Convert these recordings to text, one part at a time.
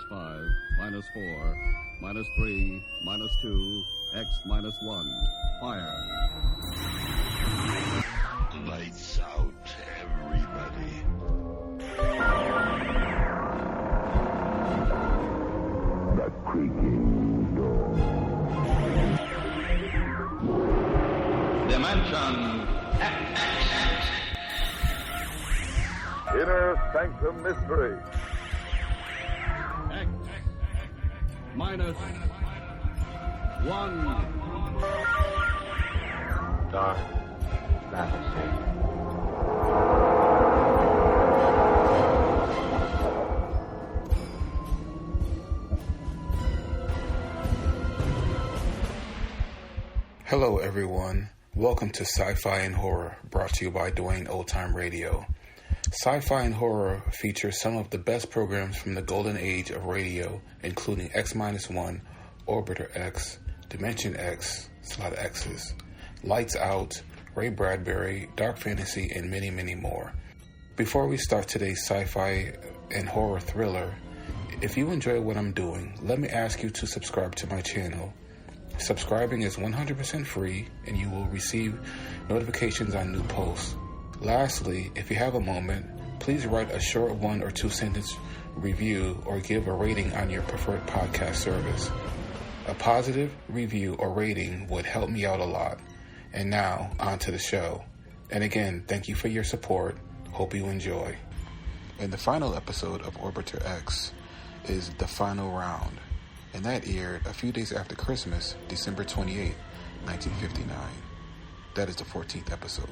minus 5, minus 4, minus 3, minus 2, X minus 1. Fire. Lights out, everybody. The creaking door. Dimension X. Inner Sanctum Mystery. X minus 1. Dark fantasy. Hello everyone, welcome to Sci-Fi and Horror, brought to you by Dwayne Old Time Radio. Sci-Fi and Horror features some of the best programs from the golden age of radio, including X-1, Orbiter X, Dimension X, it's a lot of X's, Lights Out, Ray Bradbury, Dark Fantasy, and many, many more. Before we start today's sci-fi and horror thriller, if you enjoy what I'm doing, let me ask you to subscribe to my channel. Subscribing is 100% free, and you will receive notifications on new posts. Lastly, if you have a moment, please write a short 1 or 2 sentence review or give a rating on your preferred podcast service. A positive review or rating would help me out a lot. And now, on to the show. And again, thank you for your support. Hope you enjoy. And the final episode of Orbiter X is The Final Round, and that aired a few days after Christmas, December 28, 1959. That is the 14th episode.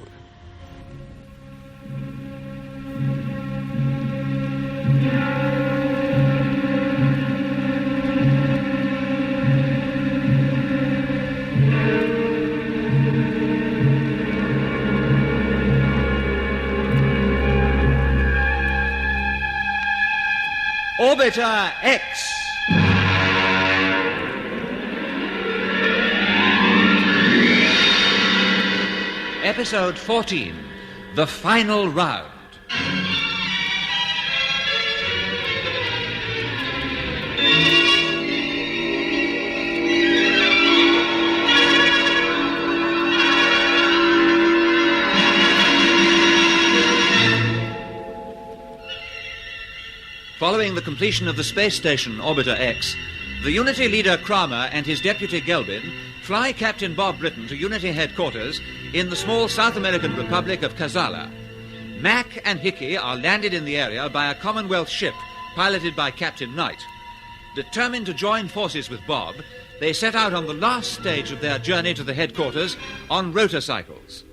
Orbiter X. Episode 14, The Final Round. Following the completion of the space station Orbiter X, the Unity leader Kramer and his deputy Gelbin fly Captain Bob Britton to Unity headquarters in the small South American Republic of Kazala. Mac and Hickey are landed in the area by a Commonwealth ship piloted by Captain Knight. Determined to join forces with Bob, they set out on the last stage of their journey to the headquarters on rotorcycles.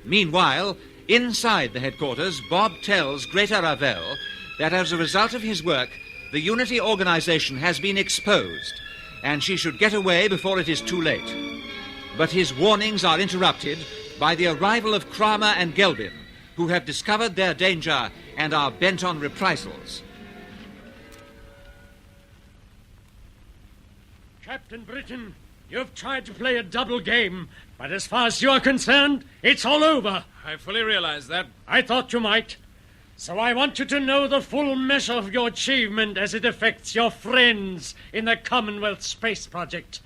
Meanwhile, inside the headquarters, Bob tells Greta Ravel that as a result of his work, the Unity organization has been exposed, and she should get away before it is too late. But his warnings are interrupted by the arrival of Kramer and Gelbin, who have discovered their danger and are bent on reprisals. Captain Britton, you've tried to play a double game, but as far as you're concerned, it's all over. I fully realize that. I thought you might. So I want you to know the full measure of your achievement as it affects your friends in the Commomwealth Space Project.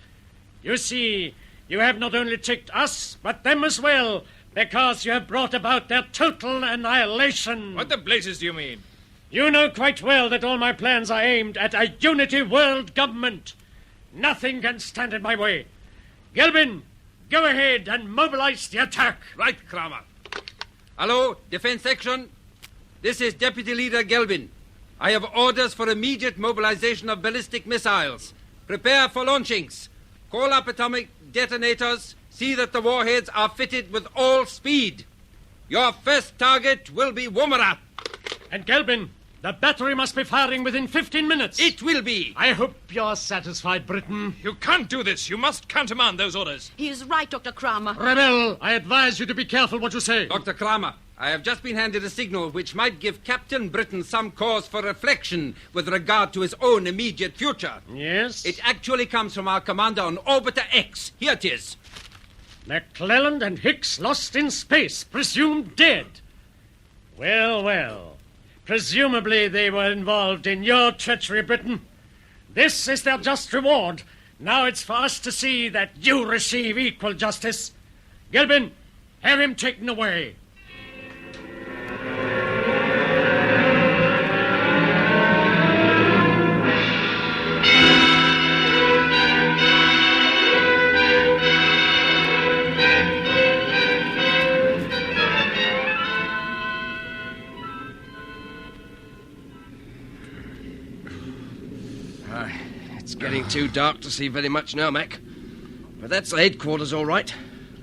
You see, you have not only tricked us, but them as well, because you have brought about their total annihilation. What the blazes do you mean? You know quite well that all my plans are aimed at a unity world government. Nothing can stand in my way. Gelbin, go ahead and mobilize the attack. Right, Kramer. Hello, Defense Section. This is Deputy Leader Gelbin. I have orders for immediate mobilization of ballistic missiles. Prepare for launchings. Call up atomic detonators. See that the warheads are fitted with all speed. Your first target will be Woomera. And Gelbin, the battery must be firing within 15 minutes. It will be. I hope you're satisfied, Britton. You can't do this. You must countermand those orders. He is right, Dr. Kramer. Ravel, I advise you to be careful what you say. Dr. Kramer, I have just been handed a signal which might give Captain Britton some cause for reflection with regard to his own immediate future. Yes? It actually comes from our commander on Orbiter X. Here it is. McClelland and Hicks lost in space, presumed dead. Well, well. Presumably they were involved in your treachery, Britton. This is their just reward. Now it's for us to see that you receive equal justice. Gelbin, have him taken away. It's getting too dark to see very much now, Mac. But that's the headquarters, all right.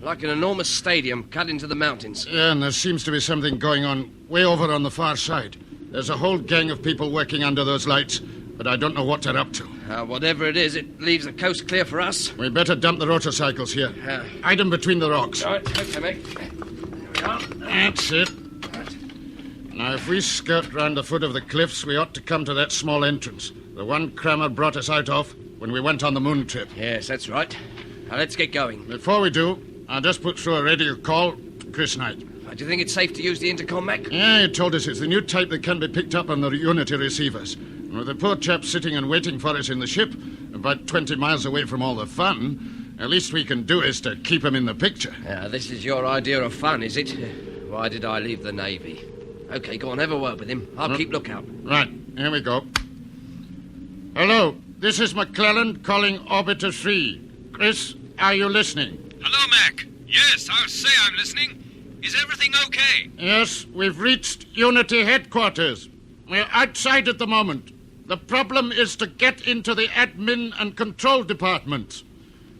Like an enormous stadium cut into the mountains. Yeah, and there seems to be something going on way over on the far side. There's a whole gang of people working under those lights, but I don't know what they're up to. Whatever it is, it leaves the coast clear for us. We better dump the rotorcycles here. Hide them between the rocks. All right, okay, Mac. There we are. That's it. Now, if we skirt round the foot of the cliffs, we ought to come to that small entrance. The one Crammer brought us out of when we went on the moon trip. Yes, that's right. Now, let's get going. Before we do, I'll just put through a radio call to Chris Knight. Do you think it's safe to use the intercom, Mac? Yeah, he told us it's the new type that can be picked up on the Unity receivers. And with the poor chap sitting and waiting for us in the ship, about 20 miles away from all the fun, the least we can do is to keep him in the picture. This is your idea of fun, is it? Why did I leave the Navy? Okay, go on, have a word with him. I'll keep lookout. Right, here we go. Hello, this is McClelland calling Orbiter 3. Chris, are you listening? Hello, Mac. Yes, I'll say I'm listening. Is everything okay? Yes, we've reached Unity headquarters. We're outside at the moment. The problem is to get into the admin and control departments.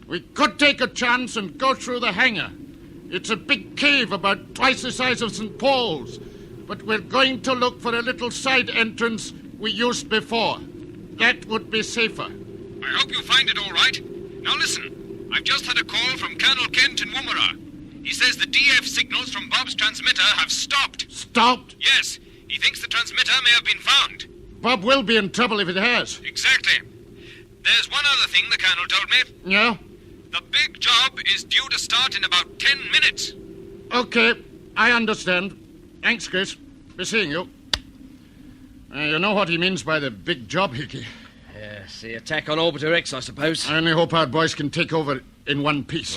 We could take a chance and go through the hangar. It's a big cave about twice the size of St. Paul's, but we're going to look for a little side entrance we used before. That would be safer. I hope you find it all right. Now listen, I've just had a call from Colonel Kent in Woomera. He says the DF signals from Bob's transmitter have stopped. Stopped? Yes. He thinks the transmitter may have been found. Bob will be in trouble if it has. Exactly. There's one other thing the Colonel told me. Yeah? The big job is due to start in about 10 minutes. Okay, I understand. Thanks, Chris. Be seeing you. You know what he means by the big job, Hickey. Yes, the attack on Orbiter X, I suppose. I only hope our boys can take over in one piece.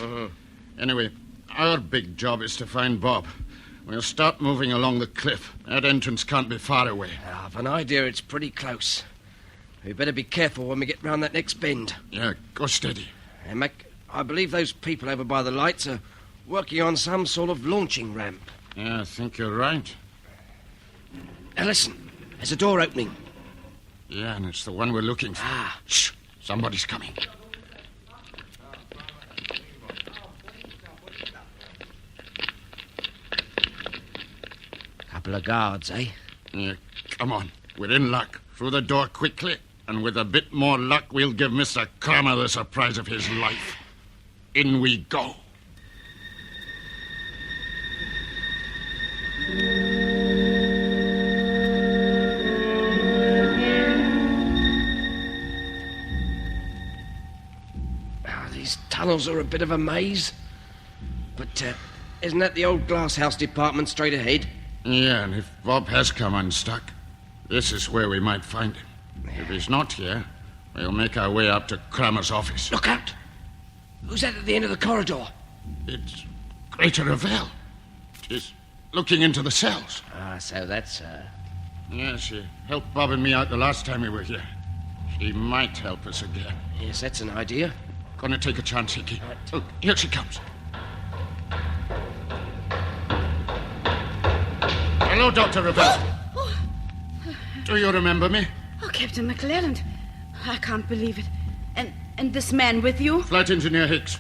Anyway, our big job is to find Bob. We'll start moving along the cliff. That entrance can't be far away. I've an idea it's pretty close. We better be careful when we get round that next bend. Yeah, go steady. Mac, I believe those people over by the lights are working on some sort of launching ramp. Yeah, I think you're right. Now listen, there's a door opening. Yeah, and it's the one we're looking for. Shh, somebody's coming. Couple of guards, eh? Yeah, come on. We're in luck. Through the door quickly, and with a bit more luck, we'll give Mr. Crammer the surprise of his life. In we go. These tunnels are a bit of a maze. But isn't that the old glasshouse department straight ahead? Yeah, and if Bob has come unstuck, this is where we might find him. If he's not here, we'll make our way up to Crammer's office. Look out! Who's that at the end of the corridor? It's Greta Ravel. She's looking into the cells. So that's her. Yeah, she helped Bob and me out the last time we were here. She might help us again. Yes, that's an idea. Gonna take a chance, Hickey. Right. Oh, here she comes. Hello, Dr. Ravel. Do you remember me? Oh, Captain McClelland. I can't believe it. And this man with you? Flight Engineer Hicks.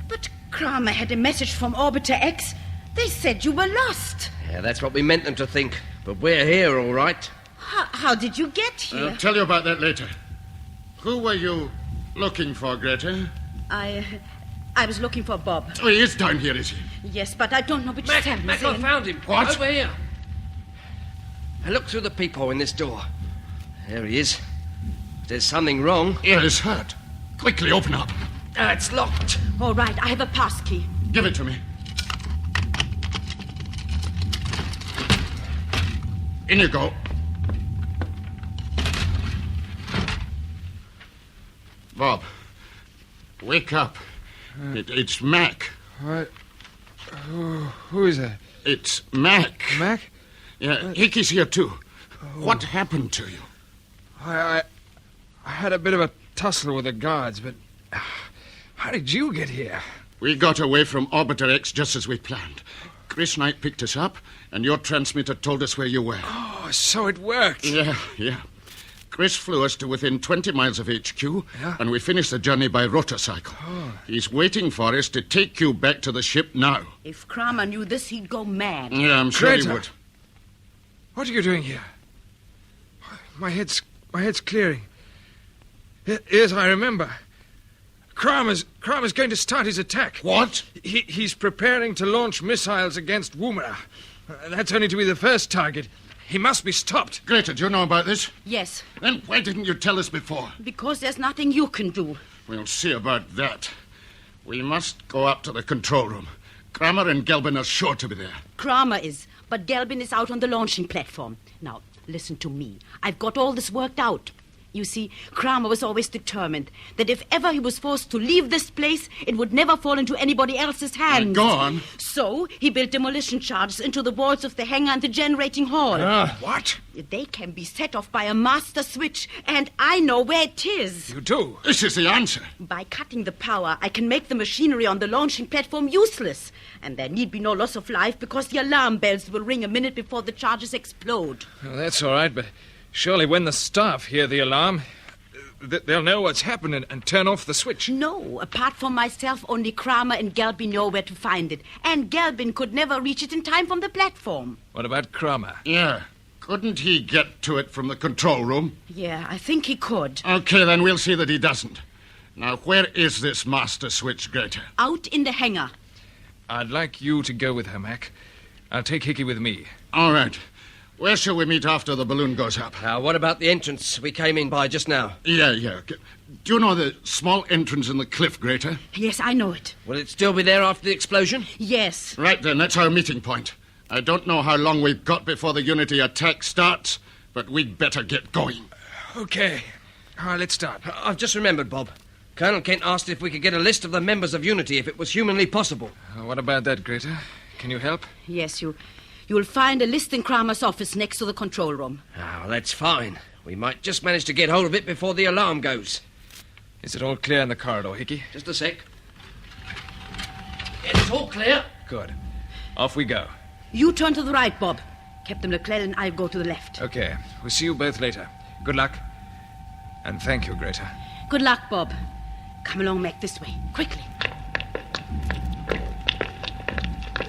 But Crammer had a message from Orbiter X. They said you were lost. Yeah, that's what we meant them to think. But we're here, all right. How did you get here? I'll tell you about that later. Who were you looking for, Greta? I was looking for Bob. Oh, he is down here, is he? Yes, but I don't know which cell he's Mac, I in. found him. What? Over here. I looked through the peephole in this door. There he is. There's something wrong. Ear is hurt. Quickly, open up. It's locked. All right, I have a pass key. Give it to me. In you go. Bob, wake up. It's Mac. What? Who is that? It's Mac. Mac? Yeah, Hickey's here too. What happened to you? I had a bit of a tussle with the guards, but how did you get here? We got away from Orbiter X just as we planned. Chris Knight picked us up, and your transmitter told us where you were. Oh, so it worked. Yeah. Chris flew us to within 20 miles of HQ, and we finished the journey by rotorcycle. Oh. He's waiting for us to take you back to the ship now. If Kramer knew this, he'd go mad. Yeah, I'm sure Greta. he would. What are you doing here? My head's clearing. Yes, I remember. Kramer's going to start his attack. What? He's preparing to launch missiles against Woomera. That's only to be the first target. He must be stopped. Greta, do you know about this? Yes. Then why didn't you tell us before? Because there's nothing you can do. We'll see about that. We must go up to the control room. Kramer and Gelbin are sure to be there. Kramer is, but Gelbin is out on the launching platform. Now, listen to me. I've got all this worked out. You see, Kramer was always determined that if ever he was forced to leave this place, it would never fall into anybody else's hands. Go on. So he built demolition charges into the walls of the hangar and the generating hall. What? They can be set off by a master switch, and I know where it is. You do? This is the answer. By cutting the power, I can make the machinery on the launching platform useless. And there need be no loss of life because the alarm bells will ring a minute before the charges explode. Well, that's all right, but surely when the staff hear the alarm, they'll know what's happened and turn off the switch. No, apart from myself, only Kramer and Gelbin know where to find it. And Gelbin could never reach it in time from the platform. What about Kramer? Yeah. Couldn't he get to it from the control room? Yeah, I think he could. Okay, then we'll see that he doesn't. Now, where is this master switch, Greta? Out in the hangar. I'd like you to go with her, Mac. I'll take Hickey with me. All right. Where shall we meet after the balloon goes up? What about the entrance we came in by just now? Yeah. Do you know the small entrance in the cliff, Greta? Yes, I know it. Will it still be there after the explosion? Yes. Right then, that's our meeting point. I don't know how long we've got before the Unity attack starts, but we'd better get going. Okay. All right, let's start. I've just remembered, Bob. Colonel Kent asked if we could get a list of the members of Unity if it was humanly possible. What about that, Greta? Can you help? Yes, you'll find a list in Kramer's office next to the control room. Oh, that's fine. We might just manage to get hold of it before the alarm goes. Is it all clear in the corridor, Hickey? Just a sec. It's all clear. Good. Off we go. You turn to the right, Bob. Captain McClelland and I'll go to the left. Okay. We'll see you both later. Good luck. And thank you, Greta. Good luck, Bob. Come along, Mac, this way. Quickly.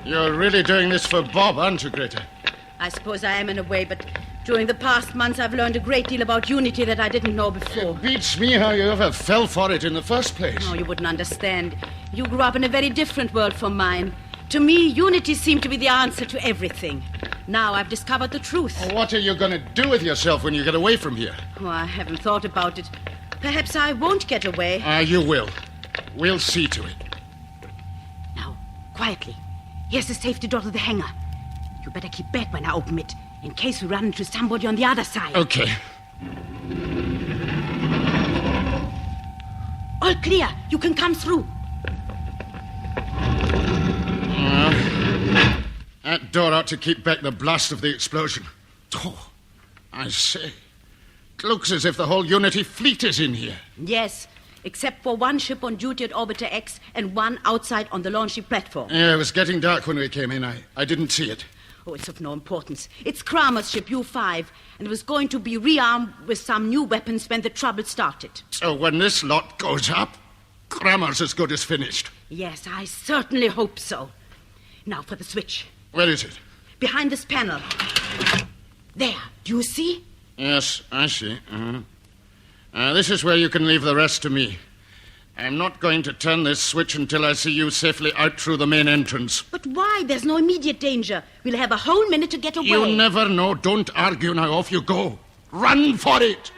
You're really doing this for Bob, aren't you, Greta? I suppose I am in a way, but during the past months I've learned a great deal about Unity that I didn't know before. It beats me how you ever fell for it in the first place. Oh, you wouldn't understand. You grew up in a very different world from mine. To me, Unity seemed to be the answer to everything. Now I've discovered the truth. Oh, what are you going to do with yourself when you get away from here? Oh, I haven't thought about it. Perhaps I won't get away. You will. We'll see to it. Now, quietly. Here's the safety door to the hangar. You better keep back when I open it, in case we run into somebody on the other side. Okay. All clear. You can come through. That door ought to keep back the blast of the explosion. Oh, I say. It looks as if the whole Unity fleet is in here. Yes, except for one ship on duty at Orbiter X and one outside on the launching platform. Yeah, it was getting dark when we came in. I didn't see it. Oh, it's of no importance. It's Kramer's ship, U-5, and it was going to be rearmed with some new weapons when the trouble started. So when this lot goes up, Kramer's as good as finished. Yes, I certainly hope so. Now for the switch. Where is it? Behind this panel. There, do you see? Yes, I see. This is where you can leave the rest to me. I'm not going to turn this switch until I see you safely out through the main entrance. But why? There's no immediate danger. We'll have a whole minute to get away. You never know. Don't argue now. Off you go. Run for it!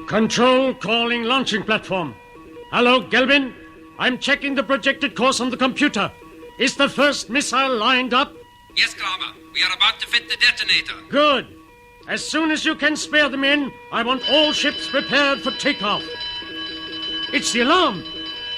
Control calling launching platform. Hello, Gelbin. I'm checking the projected course on the computer. Is the first missile lined up? Yes, Kramer. We are about to fit the detonator. Good. As soon as you can spare the men, I want all ships prepared for takeoff. It's the alarm.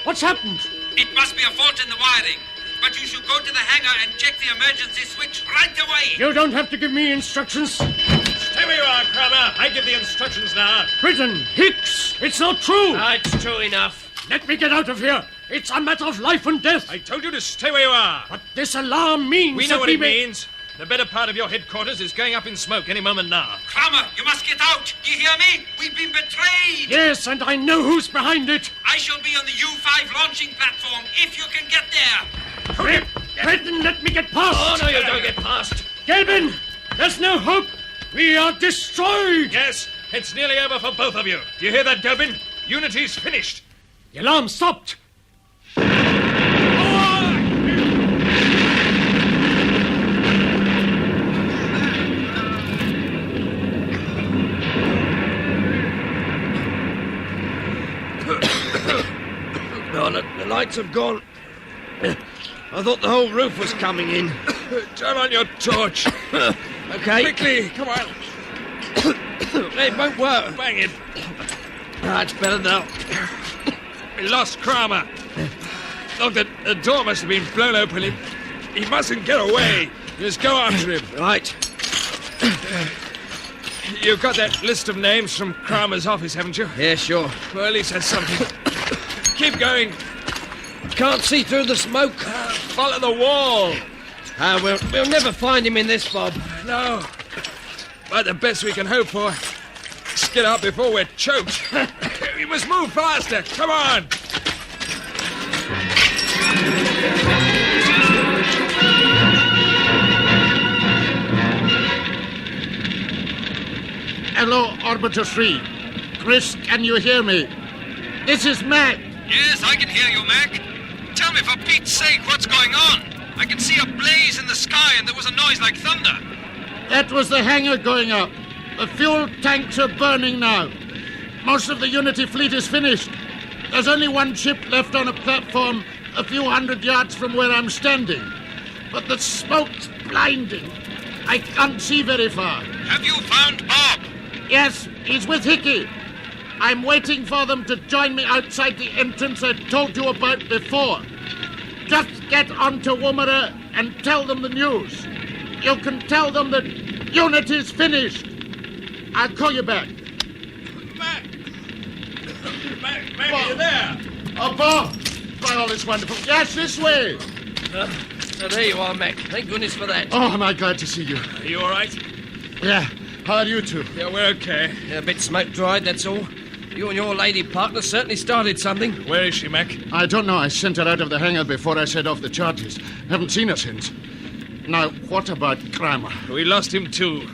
What's happened? It must be a fault in the wiring. But you should go to the hangar and check the emergency switch right away. You don't have to give me instructions. Stay where you are, Kramer. I give the instructions now. Britton, Hicks, it's not true. It's true enough. Let me get out of here. It's a matter of life and death. I told you to stay where you are. But this alarm means we know what it means. The better part of your headquarters is going up in smoke any moment now. Kramer, you must get out. Do you hear me? We've been betrayed. Yes, and I know who's behind it. I shall be on the U-5 launching platform if you can get there. Britton, let me get past. Oh, no, you don't get past. Gelbin, there's no hope. We are destroyed. Yes, it's nearly over for both of you. Do you hear that, Gelbin? Unity's finished. The alarm stopped. The lights have gone. I thought the whole roof was coming in. Turn on your torch. Okay. Quickly, come on. It won't work. Bang it. It's better now. We lost Kramer. Look, the door must have been blown open. He mustn't get away. Just go after him. Right. You've got that list of names from Kramer's office, haven't you? Yeah, sure. Well, at least that's something. Keep going. Can't see through the smoke. Follow the wall. We'll never find him in this, Bob. No. But the best we can hope for is get out before we're choked. We must move faster. Come on. Hello, Orbiter 3. Chris, can you hear me? This is Mac. Yes, I can hear you, Mac. Tell me, for Pete's sake, what's going on? I can see a blaze in the sky and there was a noise like thunder. That was the hangar going up. The fuel tanks are burning now. Most of the Unity fleet is finished. There's only one ship left on a platform a few hundred yards from where I'm standing. But the smoke's blinding. I can't see very far. Have you found Bob? Yes, he's with Hickey. I'm waiting for them to join me outside the entrance I told you about before. Just get on to Woomera and tell them the news. You can tell them that Unity's finished. I'll call you back. Mac, are you there? Oh, Bob! By all is wonderful. Yes, this way. So there you are, Mac. Thank goodness for that. Oh, am I glad to see you. Are you all right? Yeah. How are you two? Yeah, we're okay. Yeah, a bit smoke-dried, that's all. You and your lady partner certainly started something. Where is she, Mac? I don't know. I sent her out of the hangar before I set off the charges. Haven't seen her since. Now, what about Kramer? We lost him, too.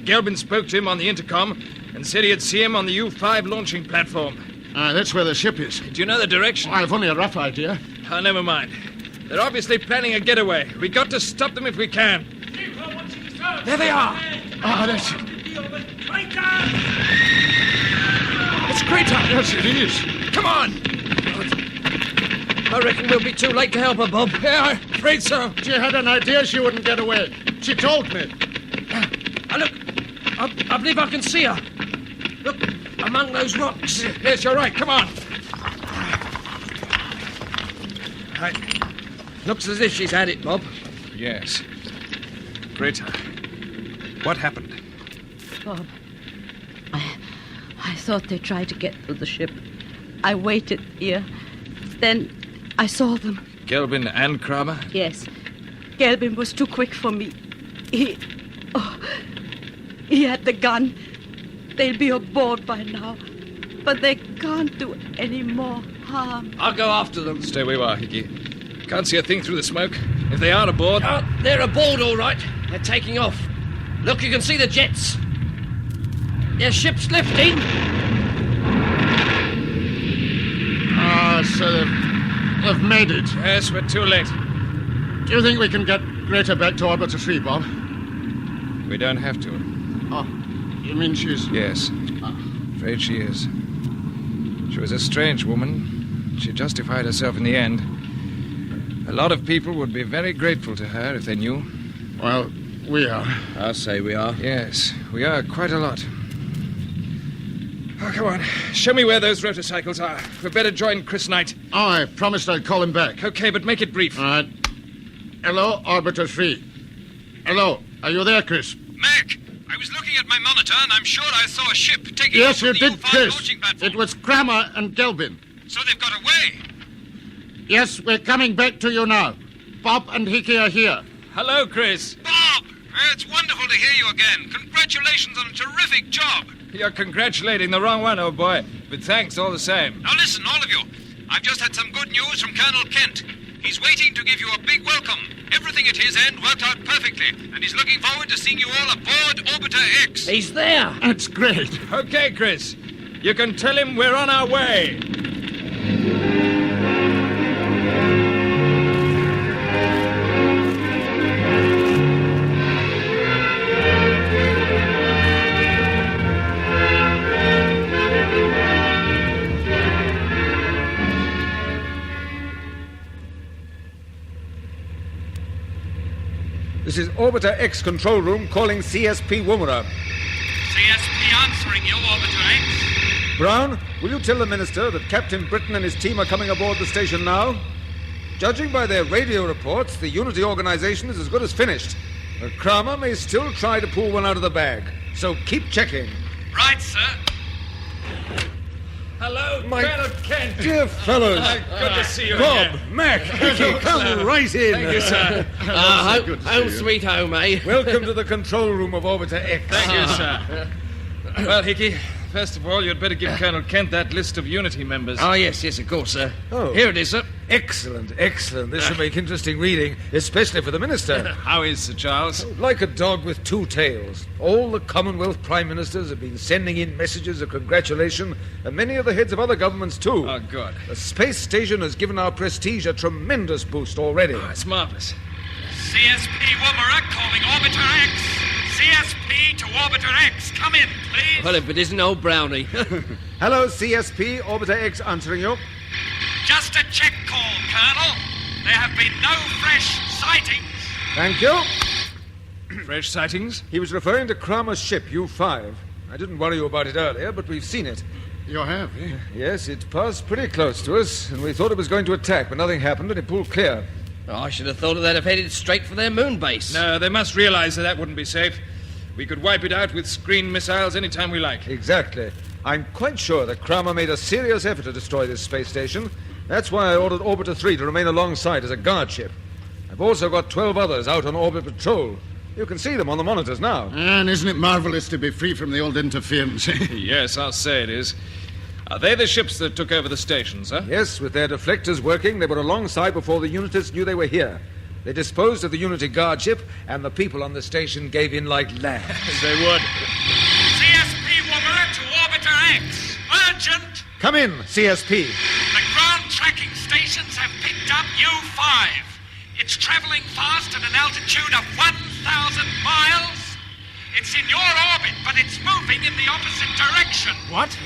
Gelbin spoke to him on the intercom and said he'd see him on the U-5 launching platform. That's where the ship is. Do you know the direction? I've only a rough idea. Oh, never mind. They're obviously planning a getaway. We got to stop them if we can. There they are. Ah, that's it. It's Greta. Yes, it is. Come on. I reckon we'll be too late to help her, Bob. Yeah, I'm afraid so. She had an idea she wouldn't get away. She told me. Look, I believe I can see her. Look, among those rocks. Yes, you're right. Come on. Right. Looks as if she's had it, Bob. Yes. Greta, what happened? Bob, I thought they tried to get to the ship. I waited here. Then I saw them. Gelbin and Kramer? Yes. Gelbin was too quick for me. He had the gun. They'll be aboard by now. But they can't do any more harm. I'll go after them. Stay where you are, Hickey. Can't see a thing through the smoke. If they are aboard... They're aboard, all right. They're taking off. Look, you can see the jets. Their ship's lifting. So they've made it. Yes, we're too late. Do you think we can get Greta back to Orbiter 3, Bob? We don't have to. Oh, you mean she's... Yes. Afraid she is. She was a strange woman. She justified herself in the end. A lot of people would be very grateful to her if they knew. Well, we are. I'll say we are. Yes, we are quite a lot. Oh, come on. Show me where those rotorcycles are. We'd better join Chris Knight. Oh, I promised I'd call him back. Okay, but make it brief. All right. Hello, Orbiter 3. Hello, are you there, Chris? Mac, I was looking at my monitor and I'm sure I saw a ship taking Yes, off you from the did, U5 Chris. launching platform. It was Kramer and Gelbin. So they've got away. Yes, we're coming back to you now. Bob and Hickey are here. Hello, Chris. Bob, it's wonderful to hear you again. Congratulations on a terrific job. You're congratulating the wrong one, old boy. But thanks all the same. Now listen, all of you. I've just had some good news from Colonel Kent. He's waiting to give you a big welcome. Everything at his end worked out perfectly, and he's looking forward to seeing you all aboard Orbiter X. He's there. That's great. Okay, Chris. You can tell him we're on our way. This is Orbiter X control room calling CSP Woomera. CSP answering you, Orbiter X. Brown, will you tell the Minister that Captain Britton and his team are coming aboard the station now? Judging by their radio reports, the Unity organization is as good as finished. But Kramer may still try to pull one out of the bag. So keep checking. Right, sir. Hello, My Colonel Kent. dear fellows. Good to see you Bob, again. Mac, Hickey, come right in. Thank you, sir. Home sweet home, eh? Welcome to the control room of Orbiter X. Thank you, sir. Well, Hickey, first of all, you'd better give Colonel Kent that list of Unity members. Oh, yes, of course, sir. Oh. Here it is, sir. Excellent, excellent. This should make interesting reading, especially for the Minister. How is Sir Charles? Like a dog with two tails. All the Commonwealth Prime Ministers have been sending in messages of congratulation, and many of the heads of other governments, too. Oh, good. The space station has given our prestige a tremendous boost already. Oh, it's marvelous. CSP Woomera calling Orbiter X. CSP to Orbiter X. Come in, please. Well, if it isn't old Brownie. Hello, CSP, Orbiter X answering you. Just a check call, Colonel. There have been no fresh sightings. Thank you. Fresh sightings? He was referring to Kramer's ship, U5. I didn't worry you about it earlier, but we've seen it. You have, eh? Yes, it passed pretty close to us, and we thought it was going to attack, but nothing happened, and it pulled clear. Oh, I should have thought they'd have headed straight for their moon base. No, they must realize that wouldn't be safe. We could wipe it out with screen missiles any time we like. Exactly. I'm quite sure that Kramer made a serious effort to destroy this space station. That's why I ordered Orbiter 3 to remain alongside as a guard ship. I've also got 12 others out on orbit patrol. You can see them on the monitors now. And isn't it marvelous to be free from the old interference? Yes, I'll say it is. Are they the ships that took over the station, sir? Yes, with their deflectors working, they were alongside before the Unitists knew they were here. They disposed of the Unity guard ship, and the people on the station gave in like lambs. They would. CSP Woomera to Orbiter X. Urgent. Come in, CSP. The ground tracking stations have picked up U5. It's traveling fast at an altitude of 1,000 miles. It's in your orbit, but it's moving in the opposite direction. What?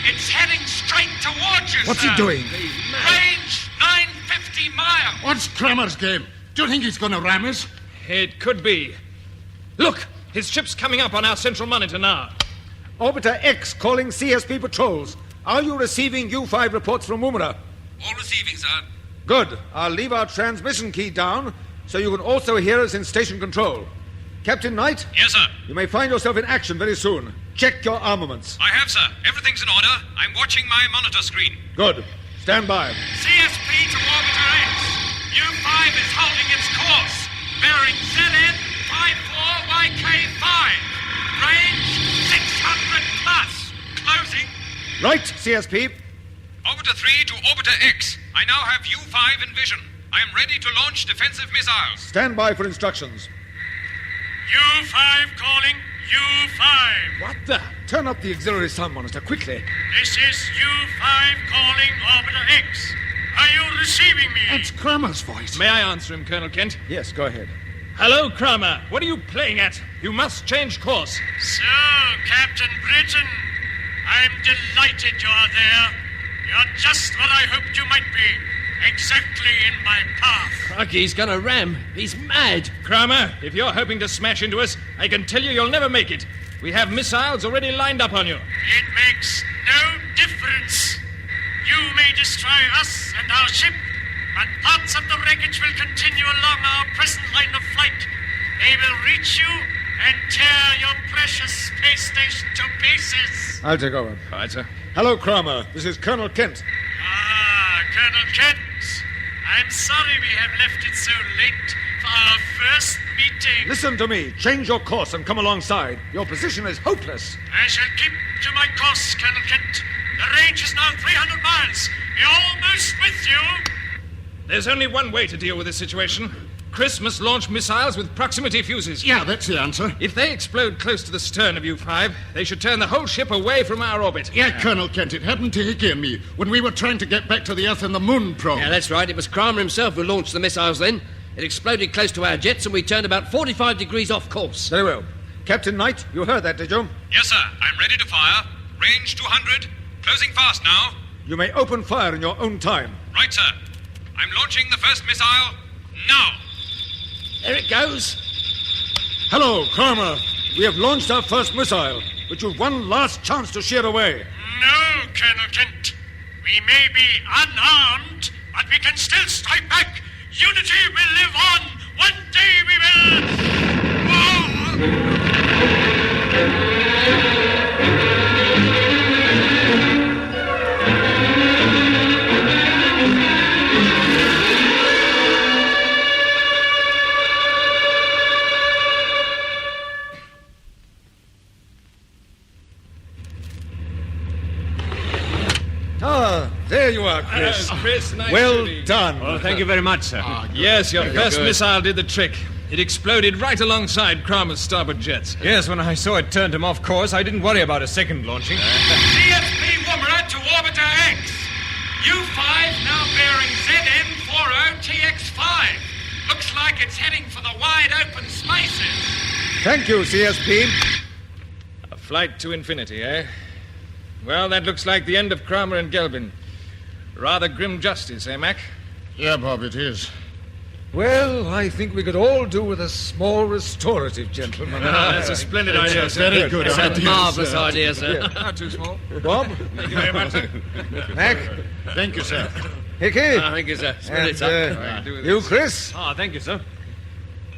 It's heading straight towards you, What's sir. he doing? Range 950 miles. What's Kramer's game? Do you think he's going to ram us? It could be. Look, his ship's coming up on our central monitor now. Orbiter X calling CSP patrols. Are you receiving U5 reports from Woomera? All receiving, sir. Good. I'll leave our transmission key down so you can also hear us in station control. Captain Knight? Yes, sir. You may find yourself in action very soon. Check your armaments. I have, sir. Everything's in order. I'm watching my monitor screen. Good. Stand by. CSP to Orbiter X. U5 is holding its course. Bearing ZN 54YK5. Range 600 plus. Closing. Right, CSP. Orbiter 3 to Orbiter X. I now have U5 in vision. I am ready to launch defensive missiles. Stand by for instructions. U5 calling. U5. What the? Turn up the auxiliary sound monitor quickly. This is U5 calling Orbiter X. Are you receiving me? It's Kramer's voice. May I answer him, Colonel Kent? Yes, go ahead. Hello, Kramer. What are you playing at? You must change course. So, Captain Britton, I'm delighted you're there. You're just what I hoped you might be. Exactly in my path. Crikey, he's gonna ram. He's mad. Kramer, if you're hoping to smash into us, I can tell you'll never make it. We have missiles already lined up on you. It makes no difference. You may destroy us and our ship, but parts of the wreckage will continue along our present line of flight. They will reach you and tear your precious space station to pieces. I'll take over. All right, sir. Hello, Kramer. This is Colonel Kent. Colonel Kent. I'm sorry we have left it so late for our first meeting. Listen to me. Change your course and come alongside. Your position is hopeless. I shall keep to my course, Colonel Kent. The range is now 300 miles. We're almost with you. There's only one way to deal with this situation. Chris must launch missiles with proximity fuses. Yeah, that's the answer. If they explode close to the stern of U5, they should turn the whole ship away from our orbit. Yeah, Colonel Kent, it happened to Hickey and me when we were trying to get back to the Earth in the moon probe. Yeah, that's right. It was Kramer himself who launched the missiles then. It exploded close to our jets and we turned about 45 degrees off course. Very well. Captain Knight, you heard that, did you? Yes, sir. I'm ready to fire. Range 200. Closing fast now. You may open fire in your own time. Right, sir. I'm launching the first missile now. There it goes. Hello, Kramer. We have launched our first missile, but you've one last chance to sheer away. No, Colonel Kent. We may be unarmed, but we can still strike back. Unity will live on. One day we will... Oh! There you are, Chris. Chris, nice well shooting. done. Well, thank you very much, sir. Yes, your first missile did the trick. It exploded right alongside Kramer's starboard jets. Yes, when I saw it turned him off course, I didn't worry about a second launching. CSP Woomera to Orbiter X. U5 now bearing ZN40TX5. Looks like it's heading for the wide open spaces. Thank you, CSP. A flight to infinity, eh? Well, that looks like the end of Kramer and Gelbin. Rather grim justice, eh, Mac? Yeah, Bob, it is. Well, I think we could all do with a small restorative, gentlemen. That's a splendid idea, sir. Very good It's idea. a marvellous idea, sir. Yeah. Not too small. Bob? Thank you very much, sir. Mac? Thank you, sir. Hickey? Thank you, sir. And, you, Chris? Ah, thank you, sir.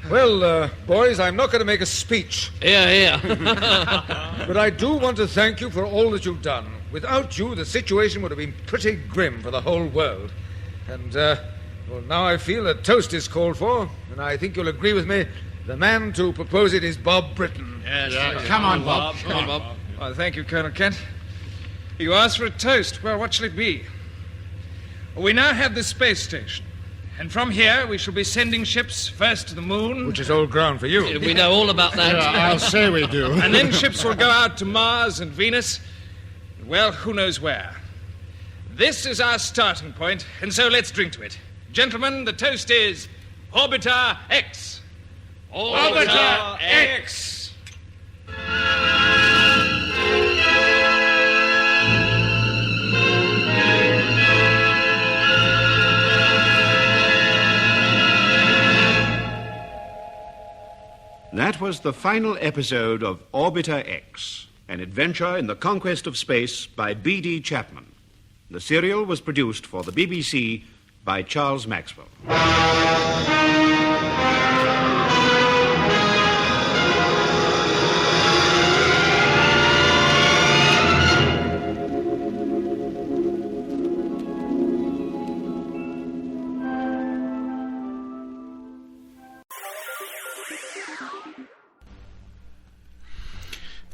Well, boys, I'm not going to make a speech. Yeah. But I do want to thank you for all that you've done. Without you, the situation would have been pretty grim for the whole world. And, well, now I feel a toast is called for, and I think you'll agree with me. The man to propose it is Bob Britton. Yes. Come on, Bob. Come on, Bob. Well, thank you, Colonel Kent. You asked for a toast. Well, what shall it be? We now have the space station. And from here, we shall be sending ships first to the moon. Which is old ground for you. We know all about that. Yeah, I'll say we do. And then ships will go out to Mars and Venus. Well, who knows where. This is our starting point, and so let's drink to it. Gentlemen, the toast is Orbiter X. Orbiter X. That was the final episode of Orbiter X, an adventure in the conquest of space by B.D. Chapman. The serial was produced for the BBC by Charles Maxwell.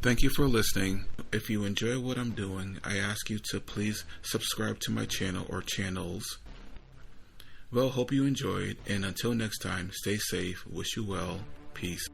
Thank you for listening. If you enjoy what I'm doing, I ask you to please subscribe to my channel or channels. Well, hope you enjoyed, and until next time, stay safe, wish you well, peace.